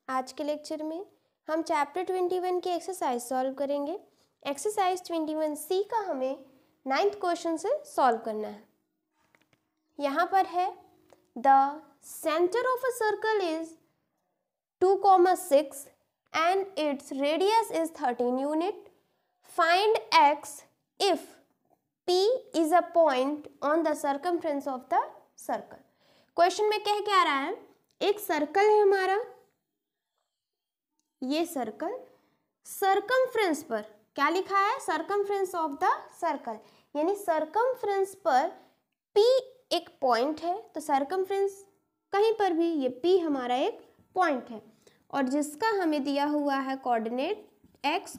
आज के लेक्चर में हम चैप्टर 21 की एक्सरसाइज सॉल्व करेंगे। एक्सरसाइज 21C का हमें 9th क्वेश्चन से सॉल्व करना है। यहाँ पर है the centre of a circle is 2,6 and its radius is 13 unit. Find x if P is a point on the circumference of the circle. Question में कह क्या रहा है, एक सर्कल है हमारा, ये सर्कल सर्कमफ्रेंस पर क्या लिखा है, सर्कमफ्रेंस ऑफ द सर्कल, यानी सर्कमफ्रेंस पर P एक पॉइंट है। तो सर्कमफ्रेंस कहीं पर भी ये P हमारा एक पॉइंट है और जिसका हमें दिया हुआ है कोऑर्डिनेट x,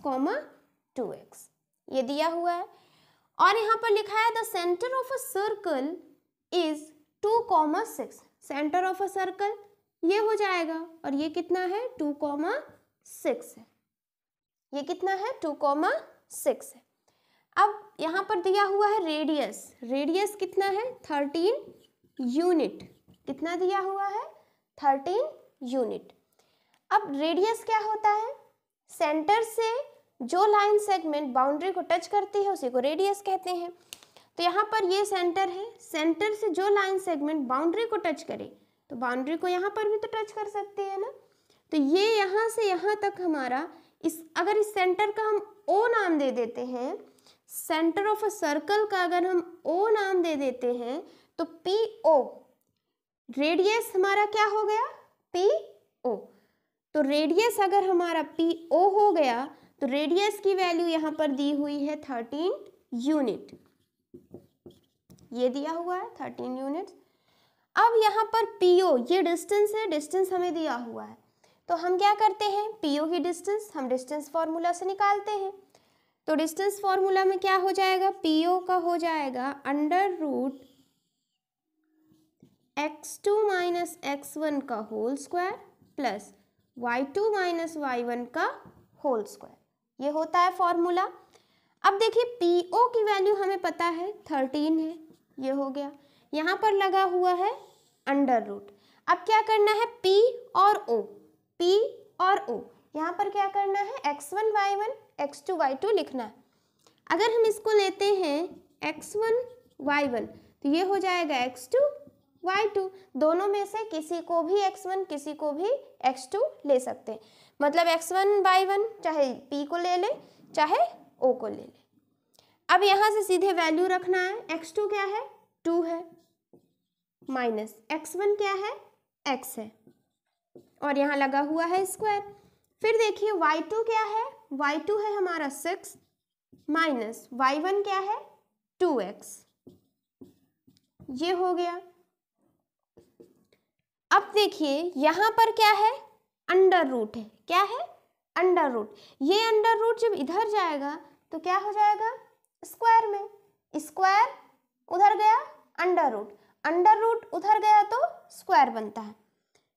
2x ये दिया हुआ है। और यहाँ पर लिखा है the centre of a circle is 2,6। Centre of a circle ये हो जाएगा और ये कितना है 2,6 है, ये कितना है 2,6 है। अब यहाँ पर दिया हुआ है रेडियस, रेडियस कितना है 13 यूनिट, कितना दिया हुआ है 13 यूनिट। अब रेडियस क्या होता है, सेंटर से जो लाइन सेगमेंट बाउंड्री को टच करती है उसी को रेडियस कहते हैं। तो यहाँ पर ये सेंटर है, सेंटर से जो लाइन सेगमेंट बाउंड्री को टच करे तो बाउंड्री को यहाँ पर भी तो टच कर सकती है ना। तो ये यहाँ से यहाँ तक हमारा अगर इस सेंटर का हम O नाम दे देते हैं, सेंटर ऑफ अ सर्कल का अगर हम O नाम दे देते हैं तो PO, रेडियस हमारा क्या हो गया PO। तो रेडियस अगर हमारा PO हो गया तो रेडियस की वैल्यू यहाँ पर दी हुई है 13 यूनिट, ये दिया हुआ है 13 यूनिट। अब यहाँ पर PO ये डिस्टेंस है, डिस्टेंस हमें दिया हुआ है तो हम क्या करते हैं, PO की डिस्टेंस हम डिस्टेंस फॉर्मूला से निकालते हैं। तो डिस्टेंस फॉर्मूला में क्या हो जाएगा, PO का हो जाएगा under root x2 minus x1 का whole square plus y2 minus y1 का होल स्क्वायर, ये होता है फॉर्मूला। अब देखिए PO की वैल्यू हमें पता है 13 है, ये हो गया, यहाँ पर लगा हुआ है अंडर रूट। अब क्या करना है P और O, P और O यहाँ पर क्या करना है x1 y1 x2 y2 लिखना है। अगर हम इसको लेते हैं x1 y1 तो ये हो जाएगा x2 y2, दोनों में से किसी को भी x1 किसी को भी x2 ले सकते हैं, मतलब x1 y1 चाहे P को ले ले चाहे O को ले ले। अब यहाँ से सीधे वैल्यू रखना है, x2 क्या है 2 है, माइनस x1 क्या है x है और यहाँ लगा हुआ है स्क्वायर। फिर देखिए y2 क्या है, y2 है हमारा 6 माइनस y1 क्या है 2x, ये हो गया। अब देखिए यहाँ पर क्या है अंडर रूट है, क्या है अंडर रूट, ये अंडर रूट जब इधर जाएगा तो क्या हो जाएगा स्क्वायर में, स्क्वायर उधर गया अंडर रूट उधर गया तो स्क्वायर बनता है।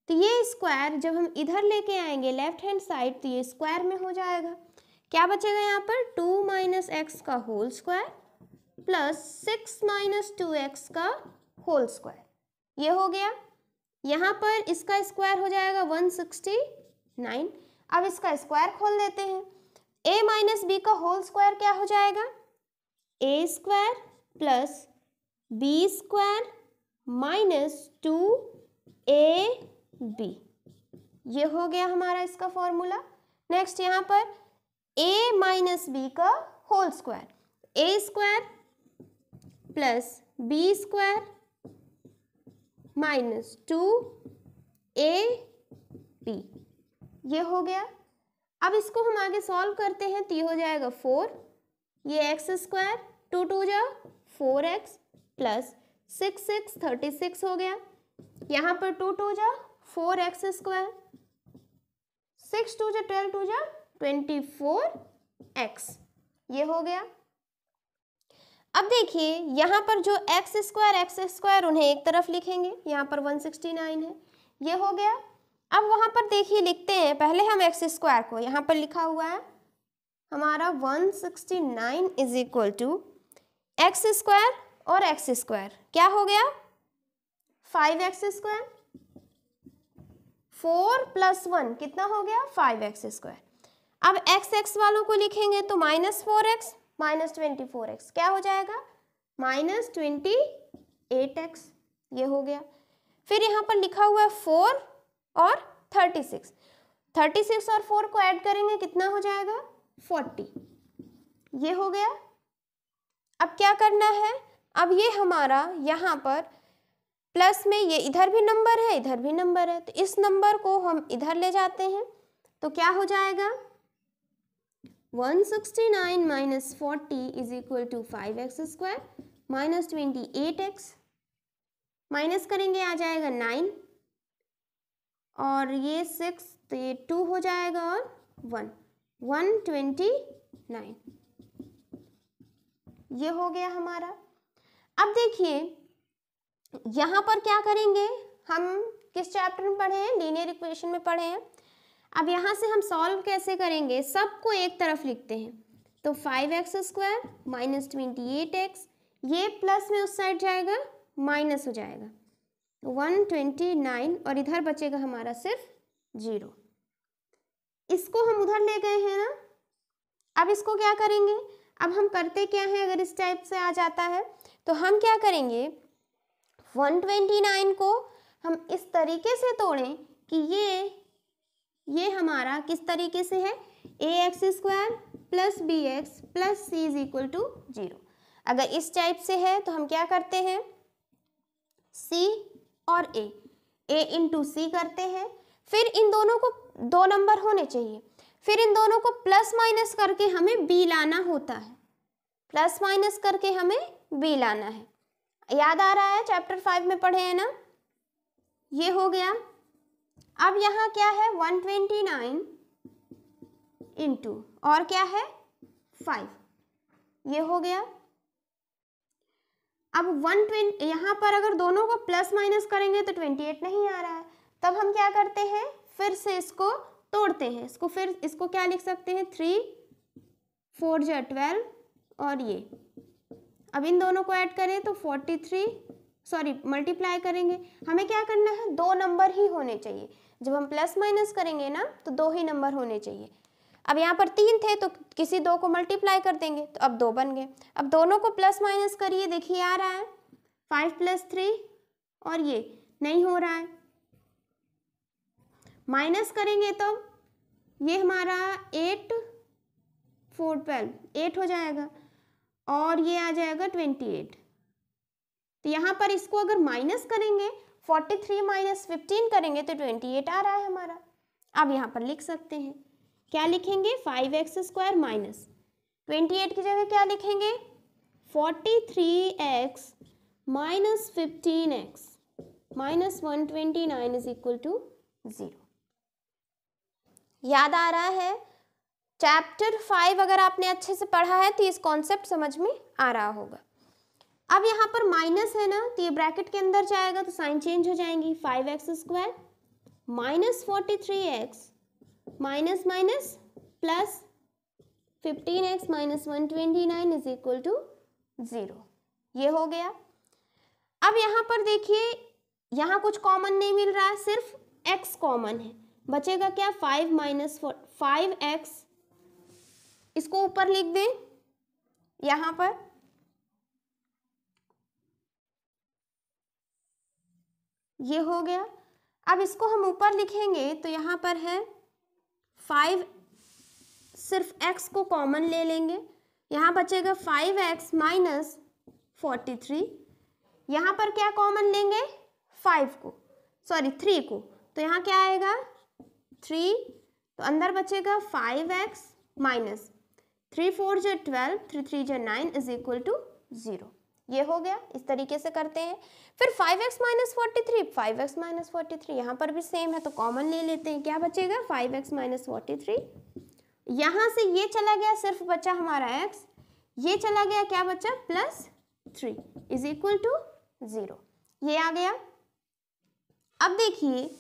तो ये स्क्वायर जब हम इधर लेके आएंगे लेफ्ट हैंड साइड तो ये स्क्वायर में हो जाएगा। क्या बचेगा यहाँ पर 2 माइनस एक्स का whole square plus 6 minus 2x का होल स्क्वायर, ये हो गया। यहाँ पर इसका स्क्वायर हो जाएगा 169। अब इसका स्क्वायर खोल देते हैं, a माइनस बी का होल स्क्वायर क्या हो जाएगा a square plus b square minus 2ab, ये हो गया हमारा इसका फॉर्मूला। नेक्स्ट यहाँ पर a माइनस बी का whole square, a square plus b square minus 2ab, ये हो गया। अब इसको हम आगे सॉल्व करते हैं तो ये हो जाएगा 4, ये x स्क्वायर 2 2 जा 4x प्लस 6 6 36 हो गया, यहाँ पर 2 2 जा 4x स्क्वायर, 6 2 जा 12 2 जा 24x, ये हो गया। अब देखिए यहाँ पर जो x स्क्वायर उन्हें एक तरफ लिखेंगे, यहाँ पर 169 है, ये हो गया। अब वहाँ पर देखिए लिखते हैं, पहले हम x स्क्वायर को यहाँ पर लिखा हुआ है हमारा 169 is equal to x square और एक्स स्क्वायर क्या हो गया 5x स्क्वायर 4 + 1 कितना हो गया 5x²। अब x वालों को लिखेंगे तो -4x -24x क्या हो जाएगा -28x, ये हो गया। फिर यहाँ पर लिखा हुआ है 4 और 36, 36 और 4 को ऐड करेंगे कितना हो जाएगा 40, ये हो गया। अब क्या करना है, अब ये हमारा यहाँ पर प्लस में ये इधर भी नंबर है इधर भी नंबर है, तो इस नंबर को हम इधर ले जाते हैं तो क्या हो जाएगा 169 - 40 = 5x² -28x, माइनस करेंगे आ जाएगा 9 और ये 6 तो ये 2 हो जाएगा और 129, ये हो गया हमारा। अब देखिए यहाँ पर क्या करेंगे, हम किस चैप्टर में पढ़े हैं, लीनियर इक्वेशन में पढ़े हैं। अब यहाँ से हम सॉल्व कैसे करेंगे, सबको एक तरफ लिखते हैं तो 5x² -28x, ये प्लस में उस साइड जाएगा माइनस हो जाएगा 129 और इधर बचेगा हमारा सिर्फ 0। इसको हम उधर ले गए हैं ना, अब इसको क्या करेंगे, अब हम करते क्या है, अगर इस टाइप से आ जाता है तो हम क्या करेंगे 129 को हम इस तरीके से तोड़ें कि ये हमारा किस तरीके से है ax² + bx + c = 0। अगर इस टाइप से है तो हम क्या करते हैं c और a × c करते हैं, फिर इन दोनों को 2 नंबर होने चाहिए, फिर इन दोनों को प्लस माइनस करके हमें b लाना होता है, प्लस माइनस करके हमें b लाना है। याद आ रहा है चैप्टर 5 में पढ़े हैं ना, ये हो गया। अब यहाँ क्या है 129 × और क्या है 5, ये हो गया। अब 120 यहाँ पर अगर दोनों को प्लस माइनस करेंगे तो 28 नहीं आ रहा है, तब हम क्या करते हैं फिर से इसको तोड़ते हैं, इसको क्या लिख सकते हैं 3 4 × 12 और ये, अब इन दोनों को ऐड करें तो 43, सॉरी मल्टीप्लाई करेंगे, हमें क्या करना है 2 नंबर ही होने चाहिए, जब हम प्लस माइनस करेंगे ना तो 2 ही नंबर होने चाहिए। अब यहाँ पर 3 थे तो किसी 2 को मल्टीप्लाई कर देंगे तो अब 2 बन गए। अब दोनों को प्लस माइनस करिए, देखिए आ रहा है 5 + 3 और ये नहीं हो रहा है, माइनस करेंगे तो ये हमारा 8 4 12 8 हो जाएगा और ये आ जाएगा 28। तो यहाँ पर इसको अगर माइनस करेंगे 43 - 15 करेंगे तो 28 आ रहा है हमारा। अब यहाँ पर लिख सकते हैं, क्या लिखेंगे 5x² - 28 की जगह क्या लिखेंगे 43x - 15x - 129 = 0। याद आ रहा है, चैप्टर 5 अगर आपने अच्छे से पढ़ा है तो इस कॉन्सेप्ट समझ में आ रहा होगा। अब यहाँ पर माइनस है ना, तो ये ब्रैकेट के अंदर जाएगा तो साइन चेंज हो जाएंगी, 5x² - 43x minus minus plus 15x - 129 = 0, ये हो गया। अब यहाँ पर देखिए यहाँ कुछ कॉमन नहीं मिल रहा है, सिर्फ x कॉमन है, बचेगा क्या 5 - 5x, इसको ऊपर लिख दें यहाँ पर, ये हो गया। अब इसको हम ऊपर लिखेंगे तो यहाँ पर है 5, सिर्फ x को कॉमन ले लेंगे, यहाँ बचेगा 5x - 43, यहाँ पर क्या कॉमन लेंगे 5 को, सॉरी 3 को, तो यहाँ क्या आएगा 3, तो अंदर बचेगा 5x माइनस 3 4 × 12 3 3 × 9 = 0, ये हो गया। इस तरीके से करते हैं। फिर 5x - 43 5x - 43 यहाँ पर भी सेम है तो कॉमन ले लेते हैं, क्या बचेगा 5x - 43, यहाँ से ये चला गया सिर्फ बचा हमारा x, ये चला गया क्या बचा +3 = 0, ये आ गया। अब देखिए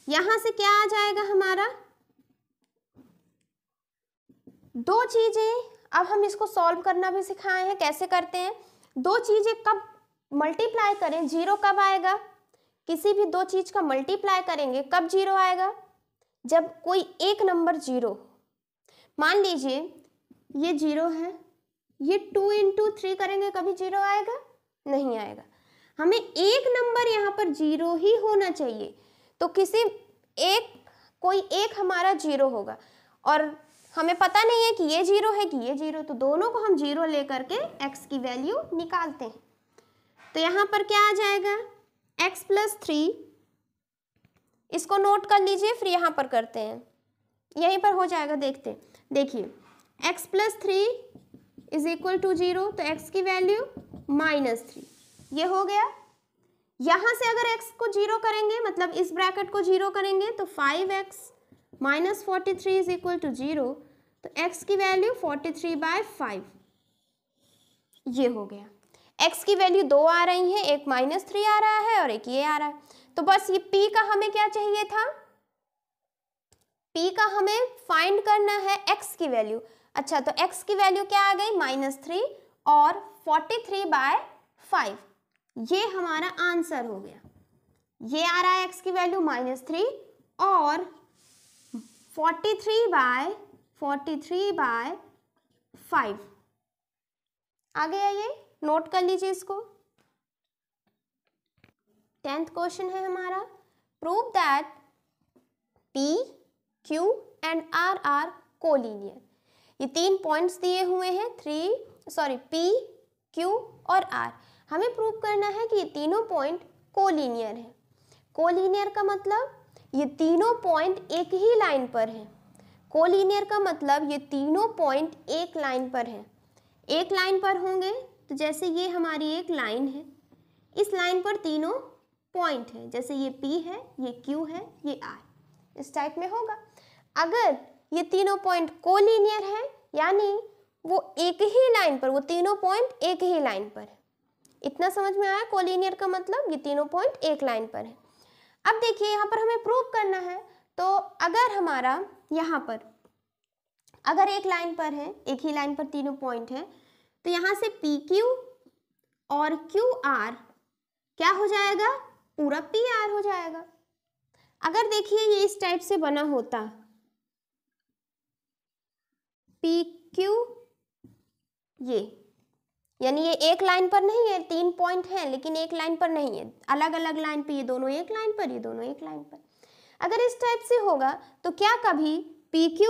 यहाँ से क्या आ जाएगा हमारा, 2 चीजें, अब हम इसको सॉल्व करना भी सिखाए हैं कैसे करते हैं। 2 चीजें कब मल्टीप्लाई करें, 0 कब आएगा, किसी भी दो चीज का मल्टीप्लाई करेंगे कब जीरो आएगा, जब कोई एक नंबर जीरो। मान लीजिए ये जीरो है, ये 2 इंटू 3 करेंगे कभी जीरो आएगा, नहीं आएगा। हमें एक नंबर यहाँ पर जीरो ही होना चाहिए, तो किसी कोई एक हमारा जीरो होगा और हमें पता नहीं है कि ये जीरो है कि ये जीरो, तो दोनों को हम जीरो लेकर के x की वैल्यू निकालते हैं। तो यहाँ पर क्या आ जाएगा, x प्लस 3, इसको नोट कर लीजिए, फिर यहाँ पर करते हैं, यहीं पर हो जाएगा। देखते हैं, देखिए x plus 3 is equal to 0, तो x की वैल्यू -3, ये हो गया। यहाँ से अगर x को जीरो करेंगे, मतलब इस ब्रैकेट को जीरो करेंगे, तो 5x minus 43 is equal to 0, तो x की वैल्यू 43/5, ये हो गया। x की वैल्यू 2 आ रही है, एक -3 आ रहा है और एक ये आ रहा है, तो बस ये p का हमें क्या चाहिए था, p का हमें फाइंड करना है x की वैल्यू। अच्छा, तो x की वैल्यू क्या आ गई, -3 और 43/5, ये हमारा आंसर हो गया। ये आ रहा है x की वैल्यू -3 और 43/5 आ गया। ये नोट कर लीजिए इसको। 10th क्वेश्चन है हमारा, prove that P, Q and R are collinear. ये 3 पॉइंट्स दिए हुए हैं, P, Q और R। हमें प्रूव करना है कि ये तीनों पॉइंट कोलिनियर है। कोलिनियर का मतलब ये तीनों पॉइंट एक ही लाइन पर हैं। कोलिनियर का मतलब ये तीनों पॉइंट एक लाइन पर हैं। एक लाइन पर होंगे तो जैसे ये हमारी एक लाइन है, इस लाइन पर तीनों पॉइंट है, जैसे ये P है, ये Q है, ये R, इस टाइप में होगा। अगर ये तीनों पॉइंट कोलिनियर है, यानी वो एक ही लाइन पर, वो तीनों पॉइंट एक ही लाइन पर है। इतना समझ में आया, कोलिनियर का मतलब ये तीनों पॉइंट एक लाइन पर है। अब देखिए यहाँ पर हमें प्रूव करना है, तो अगर हमारा यहाँ पर अगर एक लाइन पर है, एक ही लाइन पर तीनों पॉइंट है, तो यहाँ से PQ और QR क्या हो जाएगा, पूरा PR हो जाएगा। अगर देखिए ये इस टाइप से बना होता, PQ ये, यानी ये एक लाइन पर नहीं है, 3 पॉइंट हैं लेकिन एक लाइन पर नहीं है, अलग अलग लाइन पे, ये दोनों एक लाइन पर, ये दोनों एक लाइन पर। अगर इस टाइप से होगा तो क्या कभी PQ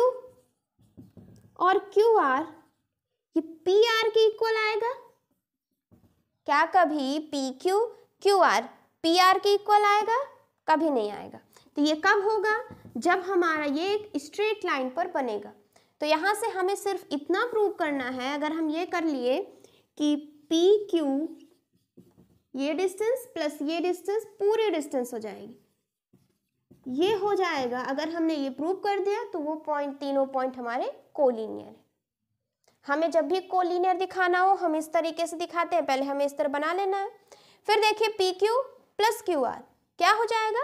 और QR ये PR के इक्वल आएगा? क्या कभी PQ QR PR के इक्वल आएगा? कभी नहीं आएगा। तो ये कब होगा, जब हमारा ये एक स्ट्रेट लाइन पर बनेगा। तो यहाँ से हमें सिर्फ इतना प्रूव करना है, अगर हम ये कर लिए कि PQ ये डिस्टेंस प्लस ये डिस्टेंस पूरी डिस्टेंस हो जाएगी, ये हो जाएगा। अगर हमने ये प्रूव कर दिया तो वो पॉइंट, तीनों पॉइंट हमारे कोलिनियर है। हमें जब भी कोलिनियर दिखाना हो हम इस तरीके से दिखाते हैं, पहले हमें इस तरह बना लेना है, फिर देखिए PQ प्लस QR क्या हो जाएगा,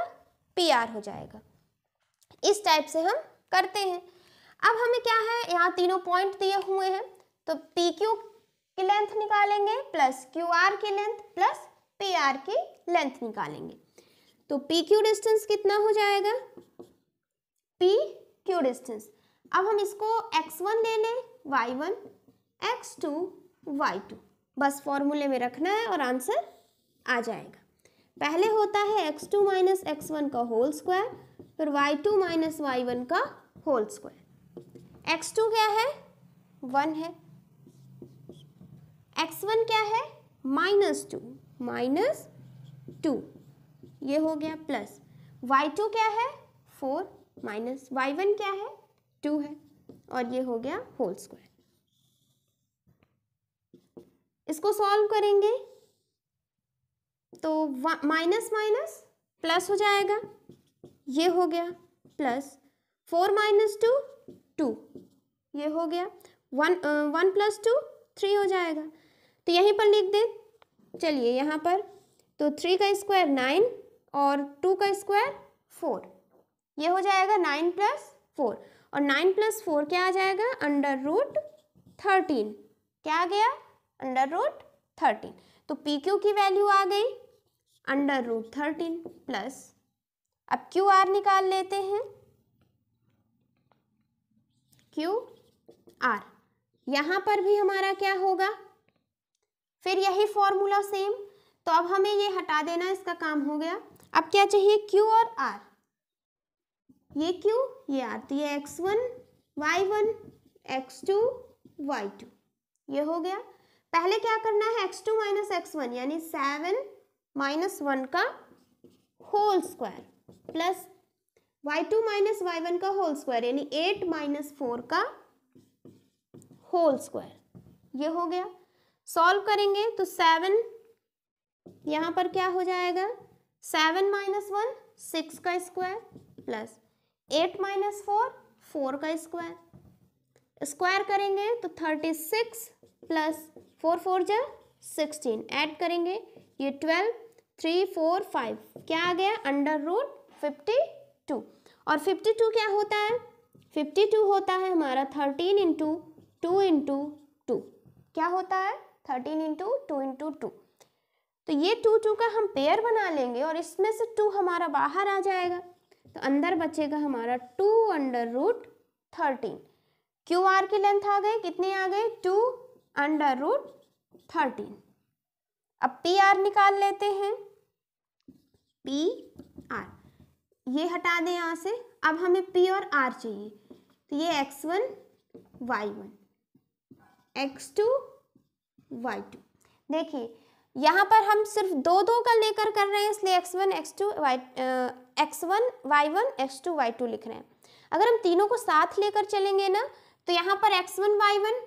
PR हो जाएगा। इस टाइप से हम करते हैं। अब हमें क्या है, यहाँ तीनों पॉइंट दिए हुए हैं, तो PQ की लेंथ निकालेंगे प्लस QR की लेंथ प्लस PR की लेंथ निकालेंगे, तो PQ डिस्टेंस कितना हो जाएगा, PQ डिस्टेंस। अब हम इसको x1 ले लें, y1, x2, y2, बस फॉर्मूले में रखना है और आंसर आ जाएगा। पहले होता है x2 माइनस x1 का होल स्क्वायर, फिर y2 माइनस y1 का होल स्क्वायर। x2 क्या है, 1 है, x1 क्या है, -2, ये हो गया, प्लस y2 क्या है, 4, माइनस y1 क्या है, 2 है, और ये हो गया होल स्क्वायर। इसको सॉल्व करेंगे तो माइनस माइनस प्लस हो जाएगा, ये हो गया, प्लस 4 माइनस 2, 2, ये हो गया, 1 प्लस 2 3 हो जाएगा। तो यहीं पर लिख दे, चलिए यहाँ पर, तो 3 का स्क्वायर 9 और 2 का स्क्वायर 4, ये हो जाएगा 9 प्लस 4, और 9 प्लस 4 क्या आ जाएगा, √13, क्या आ गया, √13। तो PQ की वैल्यू आ गई √13 प्लस, अब क्यू आर निकाल लेते हैं, क्यू आर, यहाँ पर भी हमारा क्या होगा, फिर यही फॉर्मूला सेम, तो अब हमें ये हटा देना, इसका काम हो गया। अब क्या चाहिए, क्यू और आर, ये क्यू ये आर, तो ये x1 y1 x2 y2, ये हो गया। पहले क्या करना है, x2 माइनस x1 यानी 7 माइनस 1 का whole square plus y2 minus y1 का होल स्क्वायर यानी 8 माइनस 4 का होल स्क्वायर, ये हो गया। सॉल्व करेंगे तो 7 यहाँ पर क्या हो जाएगा, 7 माइनस 1 6 का स्क्वायर प्लस 8 माइनस 4 4 का स्क्वायर, स्क्वायर करेंगे तो 36 प्लस 4 4 जा 16, ऐड करेंगे ये 12 3 4 5, क्या आ गया, √52। और 52 क्या होता है, 52 होता है हमारा 13 इंटू 2 इंटू 2, क्या होता है 13 इंटू 2 इंटू 2, तो ये 2 2 का हम पेयर बना लेंगे और इसमें से 2 हमारा बाहर आ जाएगा, तो अंदर बचेगा हमारा 2√13। क्यू आर की लेंथ आ गई, कितने आ गए, 2√13। अब पी आर निकाल लेते हैं, पी आर, ये हटा दें यहाँ से, अब हमें पी और आर चाहिए, तो ये x1 y1 x2 y2, देखिए यहाँ पर हम सिर्फ दो दो का लेकर कर रहे हैं, इसलिए x1 y1 x2 y2 लिख रहे हैं। अगर हम तीनों को साथ लेकर चलेंगे ना, तो यहाँ पर x1 y1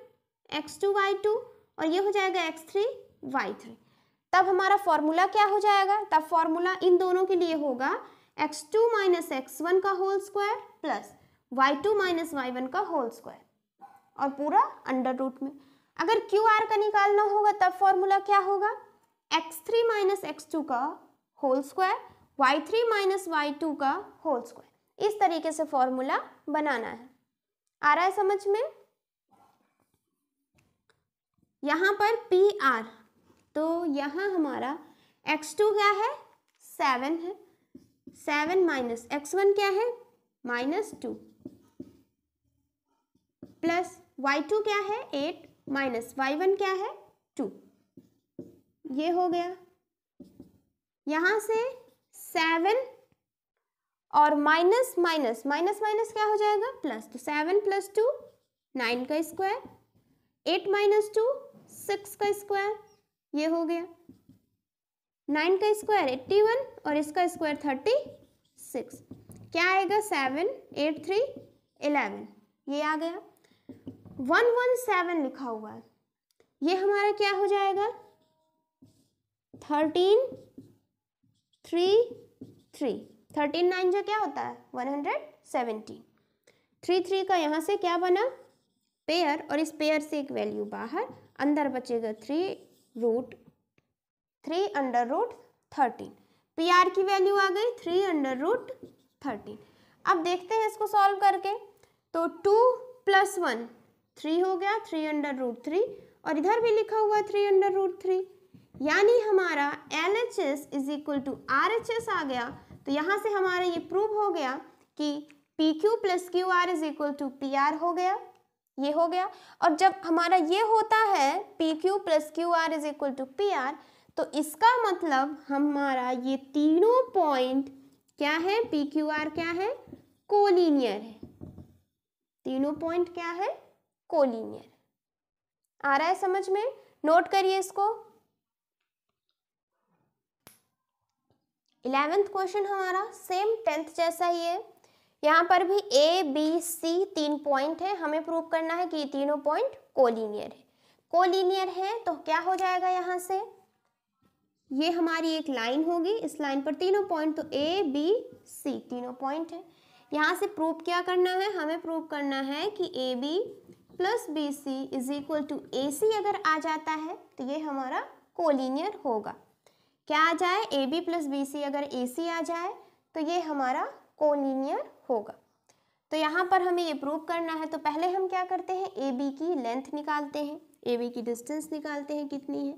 x2 y2 और ये हो जाएगा x3 y3, तब हमारा फॉर्मूला क्या हो जाएगा, तब फॉर्मूला इन दोनों के लिए होगा x2 माइनस x1 का whole square plus y2 minus y1 का होल स्क्वायर और पूरा अंडर रूट में। अगर क्यू आर का निकालना होगा तब फॉर्मूला क्या होगा, x3 माइनस x2 का whole square y3 minus y2 का होल स्क्वायर, इस तरीके से फॉर्मूला बनाना है। आ रहा है समझ में। यहाँ पर पी आर, तो यहाँ हमारा x2 क्या है, 7 है, 7 माइनस x1 क्या है, -2 प्लस y2 क्या है, 8 माइनस y1 क्या है, 2, ये हो गया। यहाँ से 7 और माइनस माइनस माइनस माइनस क्या हो जाएगा, प्लस, तो 7 प्लस 2 9 का स्क्वायर, 8 माइनस 2 6 का स्क्वायर, ये हो गया। 9 का स्क्वायर 81 और इसका स्क्वायर 36, क्या आएगा, 7 8 3 11, ये आ गया। 117 लिखा हुआ है, ये हमारा क्या हो जाएगा, 13 3 3, 13 9 जो क्या होता है 117, 3 3 का यहाँ से क्या बना, पेयर, और इस पेयर से एक वैल्यू बाहर, अंदर बचेगा 3√13। पी आर की वैल्यू आ गई 3√13। अब देखते हैं इसको सॉल्व करके, तो 2 + 1 3 हो गया, 3√3, और इधर भी लिखा हुआ 3√3, यानी हमारा LHS = RHS आ गया। तो यहाँ से हमारा ये प्रूव हो गया कि PQ + QR = PR हो गया, ये हो गया। और जब हमारा ये होता है PQ + QR = PR, तो इसका मतलब हमारा ये तीनों पॉइंट क्या है, PQR क्या है, कोलिनियर है, तीनों पॉइंट क्या है, कोलिनियर। आ रहा है समझ में, नोट करिए इसको। 11th क्वेश्चन हमारा सेम 10th जैसा ही है। यहाँ पर भी A, B, C 3 पॉइंट है, हमें प्रूव करना है कि ये तीनों पॉइंट कोलिनियर है। कोलिनियर है तो क्या हो जाएगा, यहाँ से ये हमारी एक लाइन होगी, इस लाइन पर तीनों पॉइंट, तो A, B, C तीनों पॉइंट है। यहाँ से प्रूव क्या करना है, हमें प्रूव करना है कि AB + BC = AC अगर आ जाता है तो ये हमारा कोलिनियर होगा। क्या आ जाए, AB + BC अगर AC आ जाए तो ये हमारा कोलिनियर होगा। तो यहाँ पर हमें ये प्रूव करना है, तो पहले हम क्या करते हैं, AB की लेंथ निकालते हैं, AB की डिस्टेंस निकालते हैं कितनी है।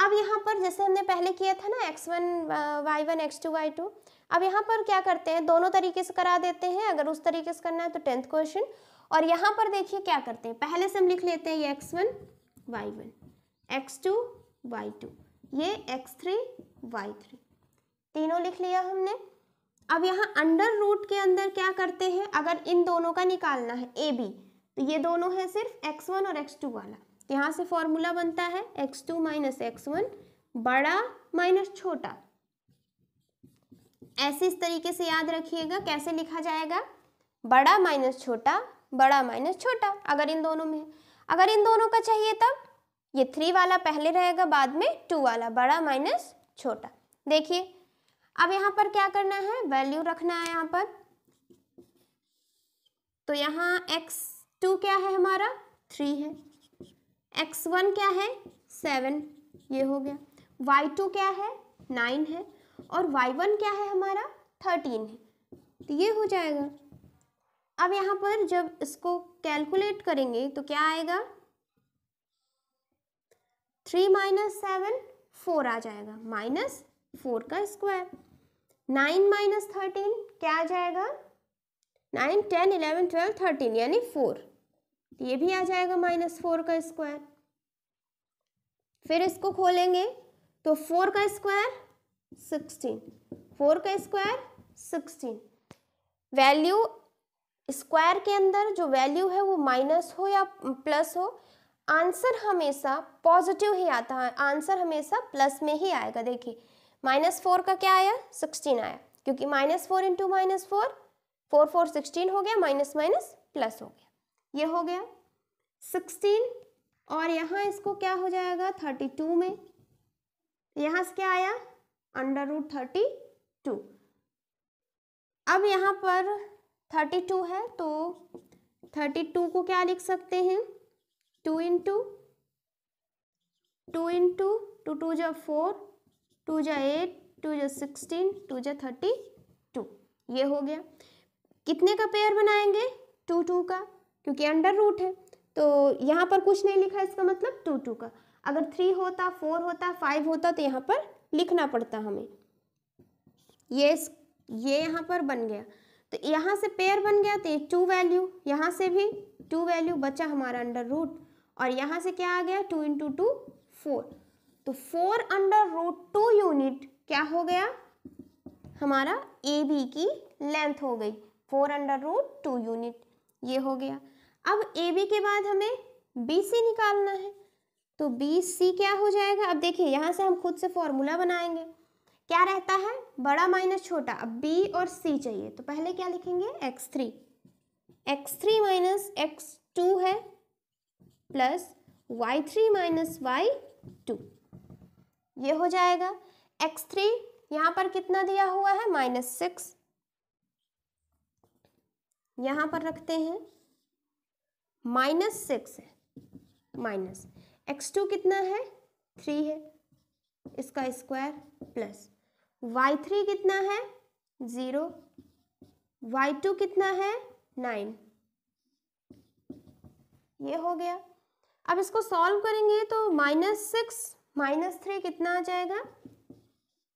अब यहाँ पर जैसे हमने पहले किया था ना x1 y1 x2 y2, अब यहाँ पर क्या करते हैं, दोनों तरीके से करा देते हैं। अगर उस तरीके से करना है तो 10th क्वेश्चन। और यहाँ पर देखिए क्या करते हैं, पहले से हम लिख लेते हैं ये x1 y1 x2 y2, ये x3 y3, तीनों लिख लिया हमने। अब यहाँ अंडर रूट के अंदर क्या करते हैं, अगर इन दोनों का निकालना है ए बी, तो ये दोनों है सिर्फ x1 और x2 वाला, तो यहाँ से फॉर्मूला बनता है x2 माइनस x1 बड़ा माइनस छोटा। ऐसे इस तरीके से याद रखिएगा कैसे लिखा जाएगा, बड़ा माइनस छोटा, बड़ा माइनस छोटा। अगर इन दोनों में, अगर इन दोनों का चाहिए तब ये 3 वाला पहले रहेगा, बाद में 2 वाला, बड़ा माइनस छोटा। देखिए अब यहाँ पर क्या करना है, वैल्यू रखना है यहाँ पर। तो यहाँ x2 क्या है हमारा 3 है, x1 क्या है 7, ये हो गया, y2 क्या है 9 है, और y1 क्या है हमारा 13 है, तो ये हो जाएगा। अब यहाँ पर जब इसको कैलकुलेट करेंगे तो क्या आएगा, 3 माइनस 7 4 आ जाएगा, माइनस 4 का स्क्वायर। 9 माइनस 13 क्या आ जाएगा, 9 10 11 12 13 यानी 4, ये भी आ जाएगा माइनस 4 का स्क्वायर। फिर इसको खोलेंगे तो 4 का स्क्वायर 16, 4 का स्क्वायर 16। वैल्यू स्क्वायर के अंदर जो वैल्यू है वो माइनस हो या प्लस हो, आंसर हमेशा पॉजिटिव ही आता है, आंसर हमेशा प्लस में ही आएगा। देखिए -4 का क्या आया 16 आया, क्योंकि -4 इंटू -4 4 4 16 हो गया, माइनस माइनस प्लस हो गया, ये हो गया 16। और यहाँ इसको क्या हो जाएगा 32 में, यहाँ से क्या आया √32। अब यहाँ पर 32 है तो 32 को क्या लिख सकते हैं, 2 इंटू 2 2 जा 4, 2 जा 8, 2 जा 16, 2 जा 32, ये हो गया। कितने का पेयर बनाएंगे 2 2 का, क्योंकि अंडर रूट है तो यहाँ पर कुछ नहीं लिखा, इसका मतलब 2 2 का। अगर 3 होता 4 होता 5 होता तो यहाँ पर लिखना पड़ता हमें। ये यहाँ पर बन गया, तो यहाँ से पेयर बन गया, तो ये 2 वैल्यू, यहाँ से भी 2 वैल्यू बचा हमारा अंडर रूट, और यहाँ से क्या आ गया 2 इंटू 2 4, तो 4 अंडर रूट 2 यूनिट क्या हो गया हमारा ए बी की लेंथ हो गई, 4 अंडर रूट 2 यूनिट, ये हो गया। अब ए बी के बाद हमें बी सी निकालना है, तो बी सी क्या हो जाएगा। अब देखिए यहाँ से हम खुद से फॉर्मूला बनाएंगे, क्या रहता है बड़ा माइनस छोटा। अब बी और सी चाहिए तो पहले क्या लिखेंगे x3 माइनस x2 है प्लस y3 माइनस y2, ये हो जाएगा। x3 यहाँ पर कितना दिया हुआ है -6, यहाँ पर रखते हैं -6 है, माइनस x2 कितना है 3 है, इसका स्क्वायर प्लस y3 कितना है 0, y2 कितना है 9, ये हो गया। अब इसको सॉल्व करेंगे तो -6 -3 कितना आ जाएगा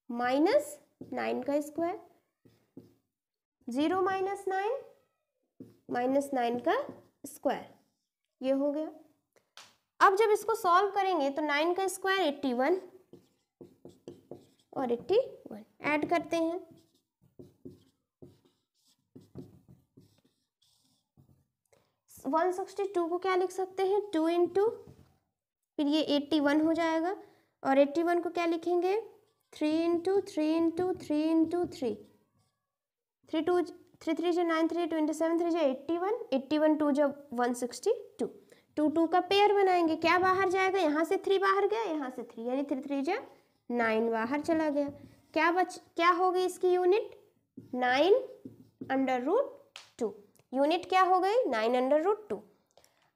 -9 का स्क्वायर, 0 माइनस 9 का स्क्वायर, ये हो गया। अब जब इसको सॉल्व करेंगे तो 9 का स्क्वायर 81 और 81 ऐड करते हैं, तो 162 को क्या लिख सकते हैं 2 इंटू, फिर ये 81 हो जाएगा, और 81 को क्या लिखेंगे 3 इंटू 3 इंटू 3 इंटू 3, 3 2 3 3 9 3 27 3 81, 81 2 162, 2 2 का पेयर बनाएंगे, क्या बाहर जाएगा, यहाँ से 3 बाहर गया, यहाँ से 3, यानी 3 3 9 बाहर चला गया। क्या हो गई इसकी यूनिट 9 अंडर रूट 2, यूनिट क्या हो गई 9 अंडर रूट 2।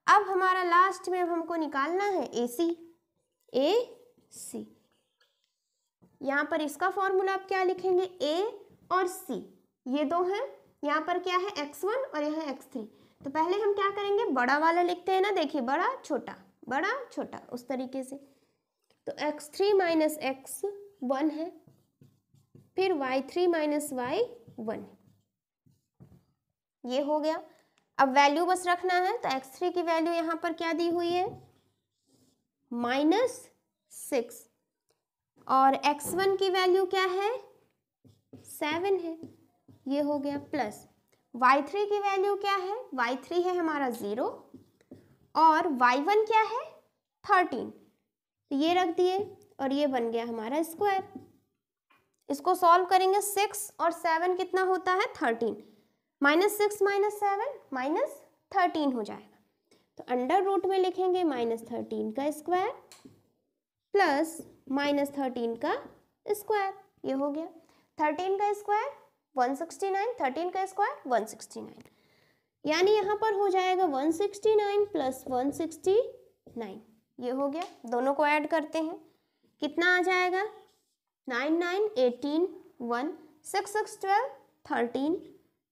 अब हमारा लास्ट में अब हमको निकालना है ए सी। यहाँ पर इसका फॉर्मूला आप क्या लिखेंगे, ए और सी ये दो हैं, यहाँ पर क्या है x1 और यहाँ x3, तो पहले हम क्या करेंगे बड़ा वाला लिखते हैं ना, देखिए बड़ा छोटा उस तरीके से। तो x3 माइनस x1 है, फिर y3 माइनस y1 है, ये हो गया। अब वैल्यू बस रखना है, तो x3 की वैल्यू यहाँ पर क्या दी हुई है, -6, और x1 की वैल्यू क्या है, 7 है, ये हो गया, प्लस y3 की वैल्यू क्या है, y3 है हमारा 0 और y1 क्या है 13, तो ये रख दिए और ये बन गया हमारा स्क्वायर। इसको सॉल्व करेंगे, 6 और 7 कितना होता है 13, -6 - 7 -13 हो जाएगा। तो अंडर रूट में लिखेंगे -13 का स्क्वायर प्लस -13 का स्क्वायर, ये हो गया। 13 का स्क्वायर 169, 13 का स्क्वायर 169, यानी यहाँ पर हो जाएगा 169 + 169, ये हो गया। दोनों को ऐड करते हैं, कितना आ जाएगा, 9 9 18 1 6 6 12 13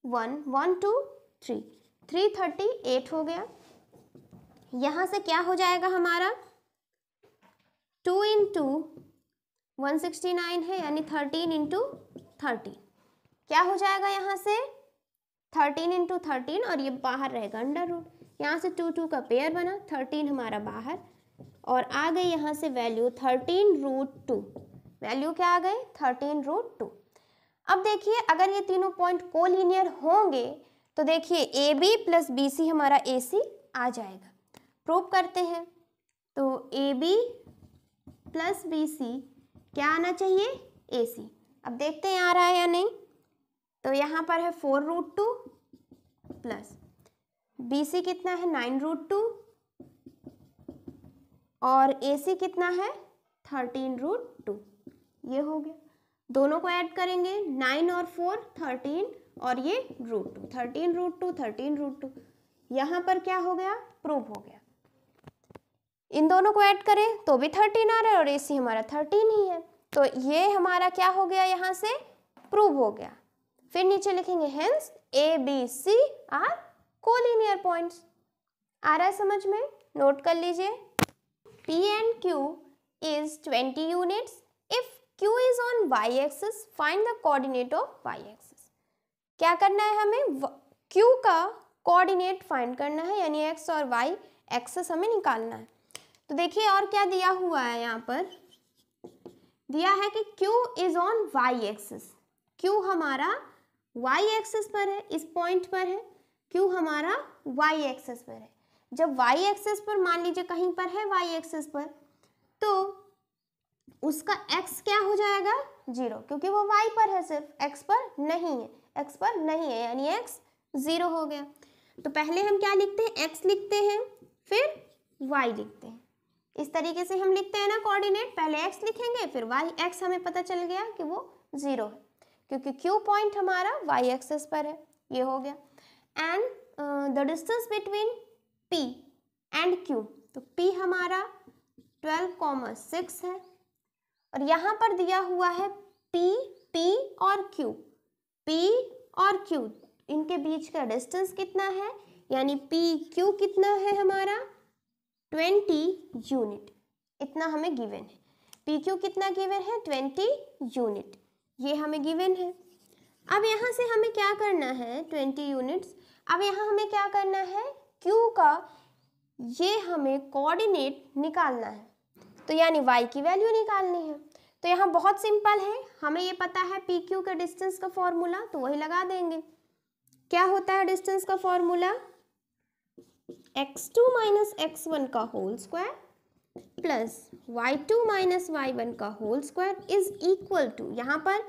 1 1 2 3 338 हो गया। यहाँ से क्या हो जाएगा हमारा, 2 × 169 है, यानी 13 × 13, क्या हो जाएगा यहाँ से 13 × 13, और ये बाहर रहेगा अंडर रूट, यहाँ से 2 2 का पेयर बना, 13 हमारा बाहर, और आ गई यहाँ से वैल्यू 13√2, वैल्यू क्या आ गई 13√2। अब देखिए अगर ये तीनों पॉइंट कोलिनियर होंगे तो देखिए AB + BC हमारा AC आ जाएगा, प्रूव करते हैं। तो AB + BC क्या आना चाहिए, AC। अब देखते हैं आ रहा है या नहीं, तो यहाँ पर है 4√2 प्लस BC कितना है 9√2 और AC कितना है 13√2, ये हो गया। दोनों को ऐड करेंगे, 9 और 4 13 और ये √2, 13√2 13√2, यहाँ पर क्या हो गया, प्रूव हो गया। इन दोनों को ऐड करें तो भी 13 आ रहा है और AC हमारा 13 ही है, तो ये हमारा क्या हो गया, यहाँ से प्रूव हो गया। फिर नीचे लिखेंगे hence ABC are collinear points. आ रहा है समझ में, नोट कर लीजिए। P and Q is 20 units. If Q is on y-axis, find the coordinate of y-axis. क्या करना है हमें, Q का कोऑर्डिनेट फाइंड करना है, यानी x और y एक्सेस हमें निकालना है। तो देखिए और क्या दिया हुआ है, यहाँ पर दिया है कि Q is on y-axis, Q हमारा y-axis पर है, इस पॉइंट पर है, Q हमारा y-axis पर है। जब y-axis पर मान लीजिए कहीं पर है y-axis पर, तो उसका x क्या हो जाएगा 0, क्योंकि वो y पर है, सिर्फ x पर नहीं है, x पर नहीं है, यानी x 0 हो गया। तो पहले हम क्या लिखते हैं, x लिखते हैं फिर y लिखते हैं, इस तरीके से हम लिखते हैं ना कोऑर्डिनेट, पहले x लिखेंगे फिर y, x हमें पता चल गया कि वो 0 है क्योंकि Q पॉइंट हमारा y एक्सिस पर है, ये हो गया। And the distance between P and Q, तो P हमारा 12,6 है और यहाँ पर दिया हुआ है P और Q, P और Q इनके बीच का डिस्टेंस कितना है, यानी PQ कितना है हमारा 20 यूनिट, इतना हमें गिवन है। PQ कितना गिवन है 20 यूनिट, ये हमें गिवन है। अब यहाँ से हमें क्या करना है 20 यूनिट्स, अब यहाँ हमें क्या करना है Q का ये हमें कोऑर्डिनेट निकालना है, तो यानी y की वैल्यू निकालनी है। तो यहाँ बहुत सिंपल है, हमें ये पता है PQ के डिस्टेंस का फॉर्मूला, तो वही लगा देंगे। क्या होता है डिस्टेंस का फॉर्मूला, x2 - x1 का whole square plus y2 - y1 का whole square is equal to, यहाँ पर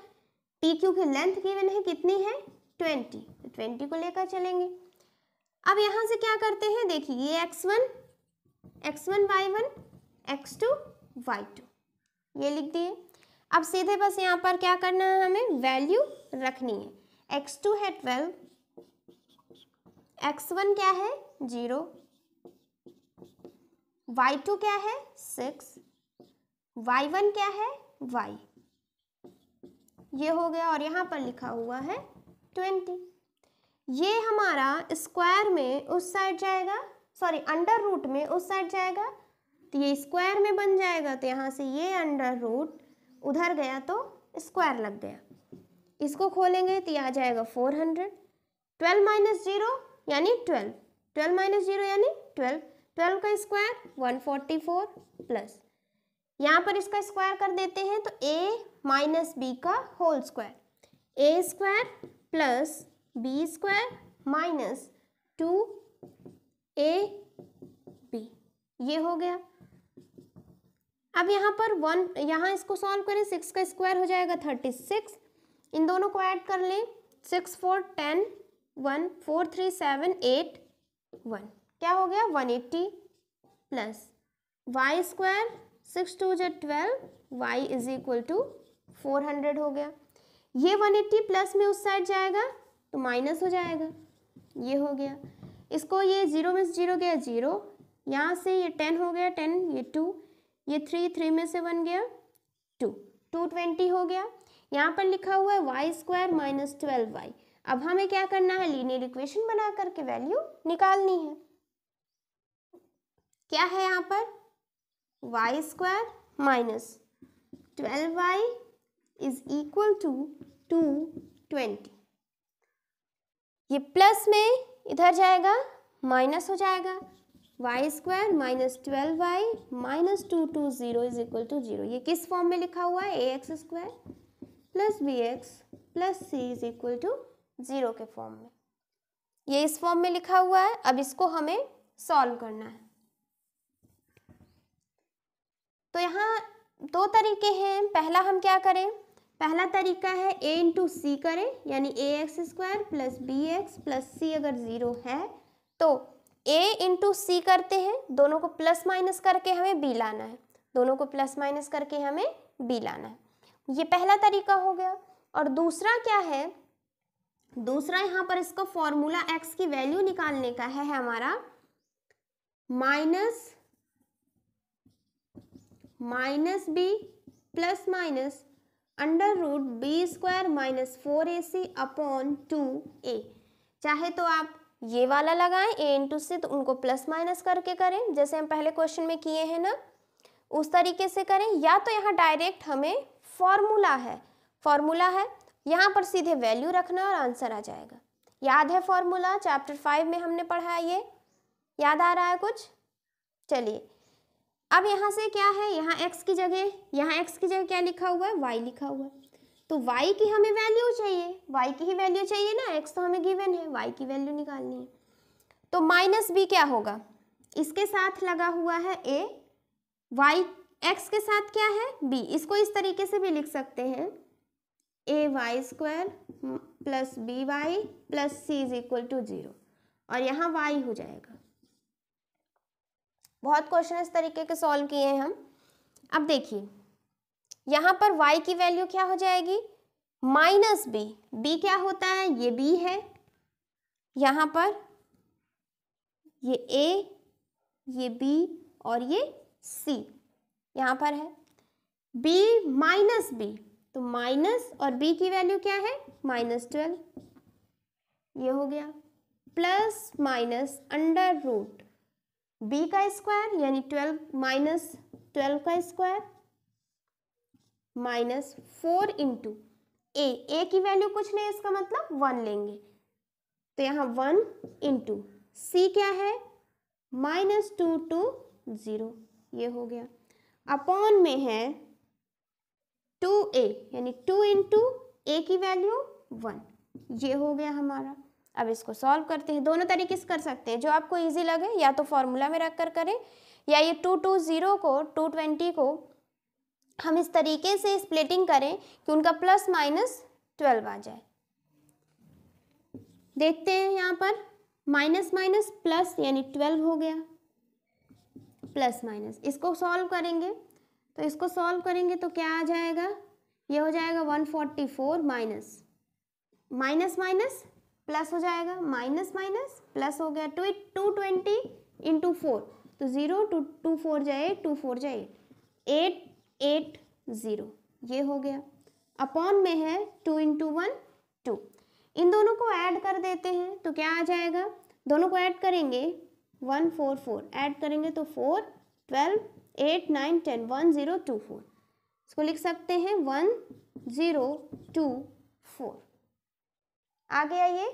PQ की लेंथ गिवन है कितनी है 20, तो 20 को लेकर चलेंगे। अब यहाँ से क्या करते हैं, देखिए ये x1 y1 x2 y2 ये लिख दिए। अब सीधे बस यहाँ पर क्या करना है, हमें वैल्यू रखनी है। x2 है 12, x1 क्या है 0, y2 क्या है 6, y1 क्या है y, ये हो गया और यहाँ पर लिखा हुआ है 20। ये हमारा स्क्वायर में उस साइड जाएगा, सॉरी अंडर रूट में उस साइड जाएगा तो ये स्क्वायर में बन जाएगा, तो यहाँ से ये अंडर रूट उधर गया तो स्क्वायर लग गया। इसको खोलेंगे तो ये आ जाएगा 400। 12 माइनस 0 यानी 12, 12 माइनस 0 यानी 12, 12 का स्क्वायर 144 प्लस, यहाँ पर इसका स्क्वायर कर देते हैं तो a माइनस बी का whole square, a square plus b square minus 2ab, ये हो गया। अब यहाँ पर 1, यहाँ इसको सॉल्व करें, 6 का स्क्वायर हो जाएगा 36, इन दोनों को ऐड कर लें, 6 4 10 1 4 3 7 8 1, क्या हो गया 180 plus y square 6 2 12, y is equal to 400 हो गया। ये 180 प्लस में उस साइड जाएगा तो माइनस हो जाएगा, ये हो गया। इसको ये 0 में से 0 गया 0, यहाँ से ये 10 हो गया 10, ये 2, ये 3, 3 में से 1 गया 2, 220 हो गया। यहाँ पर लिखा हुआ है वाई स्क्वायर माइनस 12y। अब हमें क्या करना है, लीनियर इक्वेशन बना करके वैल्यू निकालनी है। क्या है यहाँ पर, y square minus 12y is equal to 220। ये प्लस में इधर जाएगा माइनस हो जाएगा, y square minus 12y minus 220 is equal to 0। ये किस फॉर्म में लिखा हुआ है, a x square plus b x plus c is equal to 0 के फॉर्म में, ये इस फॉर्म में लिखा हुआ है। अब इसको हमें सॉल्व करना है। तो यहाँ दो तरीके हैं, पहला हम क्या करें, पहला तरीका है a इंटू सी करें, यानी a x square plus b x plus c अगर 0 है तो a इंटू सी करते हैं, दोनों को प्लस माइनस करके हमें b लाना है, दोनों को प्लस माइनस करके हमें b लाना है। ये पहला तरीका हो गया। और दूसरा क्या है, दूसरा यहाँ पर इसको फॉर्मूला x की वैल्यू निकालने का है हमारा, minus b plus minus under root b square minus 4ac upon 2a। चाहे तो आप ये वाला लगाएं a इंटू से, तो उनको प्लस माइनस करके करें जैसे हम पहले क्वेश्चन में किए हैं ना, उस तरीके से करें, या तो यहाँ डायरेक्ट हमें फॉर्मूला है यहाँ पर सीधे वैल्यू रखना और आंसर आ जाएगा। याद है फॉर्मूला, चैप्टर 5 में हमने पढ़ा है, ये याद आ रहा है कुछ। चलिए अब यहाँ से क्या है, यहाँ x की जगह क्या लिखा हुआ है, y लिखा हुआ है, तो y की हमें वैल्यू चाहिए, y की ही वैल्यू चाहिए ना, x तो हमें गिवन है, y की वैल्यू निकालनी है। तो माइनस बी क्या होगा, इसके साथ लगा हुआ है a, y x के साथ क्या है b, इसको इस तरीके से भी लिख सकते हैं, a y square plus b y plus c is equal to 0, और यहाँ y हो जाएगा। बहुत क्वेश्चन इस तरीके के सॉल्व किए हैं हम। अब देखिए यहाँ पर y की वैल्यू क्या हो जाएगी, माइनस बी, b क्या होता है, ये b है, यहाँ पर ये a, ये b और ये c यहाँ पर है, b माइनस b, तो माइनस और b की वैल्यू क्या है, -12, ये हो गया, plus minus under root b का स्क्वायर यानी 12 माइनस 12 का स्क्वायर माइनस 4 इंटू a की वैल्यू कुछ नहीं, इसका मतलब 1 लेंगे, तो यहाँ 1 इंटू c क्या है, -220, ये हो गया, अपॉन में है 2a यानी 2 इंटू a की वैल्यू 1, ये हो गया हमारा। अब इसको सॉल्व करते हैं, दोनों तरीके से कर सकते हैं, जो आपको इजी लगे, या तो फॉर्मूला में रख कर करें, या ये 220 को 220 को हम इस तरीके से स्प्लिटिंग करें कि उनका प्लस माइनस 12 आ जाए। देखते हैं यहाँ पर माइनस माइनस प्लस यानी 12 हो गया, प्लस माइनस, इसको सॉल्व करेंगे तो इसको सॉल्व करेंगे तो क्या आ जाएगा, ये हो जाएगा 144 माइनस माइनस प्लस हो जाएगा, माइनस माइनस प्लस हो गया, 220 इंटू 4, तो 0 2 4 जाए 2 4 जाए 880, ये हो गया, अपॉन में है 2 इंटू 1 2, इन दोनों को ऐड कर देते हैं तो क्या आ जाएगा, दोनों को ऐड करेंगे 144, ऐड करेंगे तो 4 12 8 9 10 1024, इसको लिख सकते हैं 1024। आ गया ये।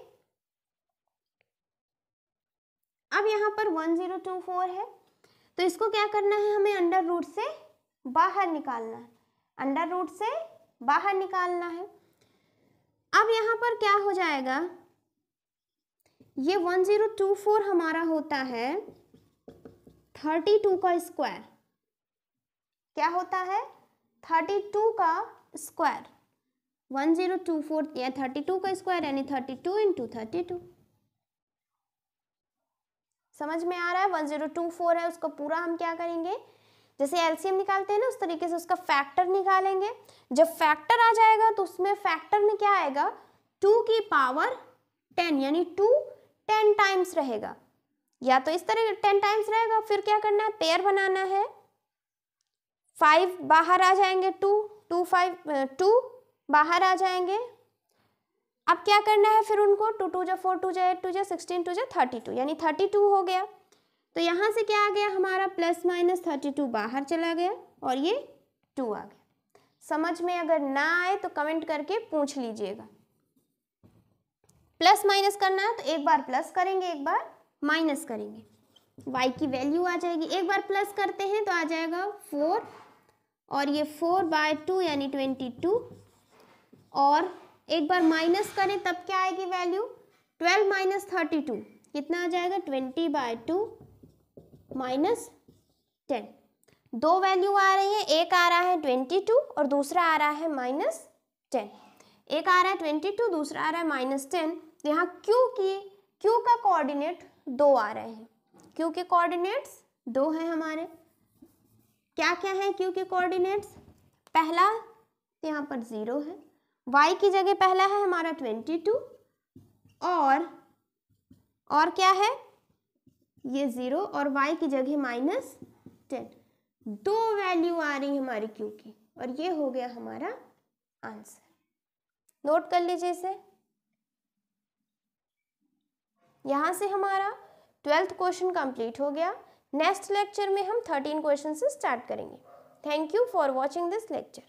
अब यहाँ पर 1024 है, तो इसको क्या करना है, हमें अंडर रूट से बाहर निकालना है, अंडर रूट से बाहर निकालना है। अब यहाँ पर क्या हो जाएगा, ये 1024 हमारा होता है 32 का स्क्वायर। क्या होता है, 32 का स्क्वायर। 1024 या 32 का स्क्वायर यानी 32 इंटू 32। समझ में आ रहा है, 1024 है, उसको पूरा हम क्या करेंगे, जैसे एलसीएम निकालते हैं ना उस तरीके से उसका फैक्टर निकालेंगे। जब फैक्टर आ जाएगा तो उसमें फैक्टर में क्या आएगा, 2 की पावर 10 यानी 2 10 टाइम्स रहेगा, या तो इस तरह 10 टाइम्स रहेगा। फिर क्या करना है, पेयर बनाना है, 5 बाहर आ जाएंगे, 2 बाहर आ जाएंगे। अब क्या करना है फिर उनको, 2 2 जा 4 2 जा 8 2 जा 16 2 जा 32 यानी 32 हो गया। तो यहाँ से क्या आ गया हमारा, प्लस माइनस 32 बाहर चला गया और ये 2 आ गया। समझ में अगर ना आए तो कमेंट करके पूछ लीजिएगा। प्लस माइनस करना है तो एक बार प्लस करेंगे, एक बार माइनस करेंगे, y की वैल्यू आ जाएगी। एक बार प्लस करते हैं तो आ जाएगा 4 और ये 4/2 यानी 22, और एक बार माइनस करें तब क्या आएगी वैल्यू, 12 माइनस 32 कितना आ जाएगा, 20/2 माइनस 10। दो वैल्यू आ रही है, एक आ रहा है 22 और दूसरा आ रहा है -10। एक आ रहा है 22, दूसरा आ रहा है -10। तो यहाँ क्यू का कोऑर्डिनेट 2 आ रहे हैं, क्यू के कोऑर्डिनेट्स 2 हैं हमारे। क्या क्या है क्यू के कोऑर्डिनेट्स, पहला यहाँ पर 0 है, y की जगह पहला है हमारा 22 और क्या है ये 0 और y की जगह -10। 2 वैल्यू आ रही है हमारी क्यू की और ये हो गया हमारा आंसर। नोट कर लीजिए इसे। यहाँ से हमारा 12th क्वेश्चन कंप्लीट हो गया। नेक्स्ट लेक्चर में हम 13 क्वेश्चन से स्टार्ट करेंगे। Thank you for watching this lecture.